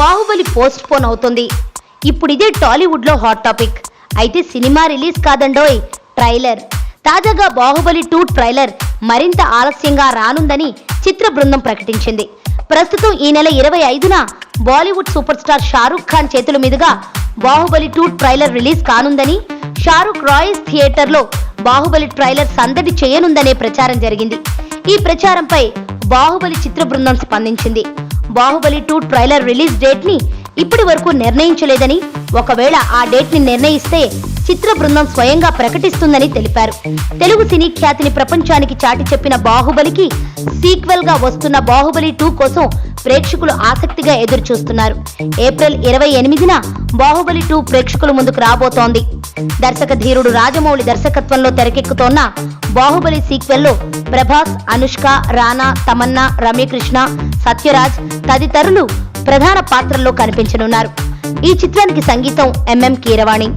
Baahubali post phone అవుతుంది. ఇప్పుడు ఇదే టాలీవుడ్ లో హాట్ టాపిక్. అయితే సినిమా రిలీజ్ కాదండోయ్, ట్రైలర్. తాజాగా బాహుబలి 2 ట్రైలర్ మరింత ఆలస్యంగా రానుందని చిత్ర బృందం ప్రకటించింది. ప్రస్తుతం ఈ నెల 25న బాలీవుడ్ సూపర్ స్టార్ షారూక్ ఖాన్ చేతుల మీదుగా బాహుబలి 2 ట్రైలర్ రిలీజ్ కానుందని, షారూక్ రాయిస్ థియేటర్లో బాహుబలి ట్రైలర్ సందడి చేయనుందనే ప్రచారం జరిగింది. ఈ ప్రచారంపై బాహుబలి చిత్ర బృందం స్పందించింది. బాహుబలి 2 ట్రైలర్ రిలీజ్ డేట్ ని ఇప్పటి వరకు నిర్ణయించలేదని, ఒకవేళ ఆ డేట్ ని నిర్ణయిస్తే చిత్ర బృందం స్వయంగా ప్రకటిస్తుందని తెలిపారు. తెలుగు సినీ ఖ్యాతిని ప్రపంచానికి చాటి చెప్పిన బాహుబలికి సీక్వెల్ గా వస్తున్న బాహుబలి 2 కోసం ప్రేక్షకులు ఆసక్తిగా ఎదురు చూస్తున్నారు. ఏప్రిల్ 28న బాహుబలి 2 ప్రేక్షకుల ముందుకు రాబోతోంది. దర్శక ధీరుడు రాజమౌళి దర్శకత్వంలో తెరకెక్కుతోన్న బాహుబలి సీక్వెల్ లో ప్రభాస్, అనుష్క, రానా, తమన్నా, రమ్యకృష్ణ, సత్యరాజ్ తదితరులు ప్రధాన పాత్రల్లో కనిపించనున్నారు. ఈ చిత్రానికి సంగీతం MM కీరవాణి.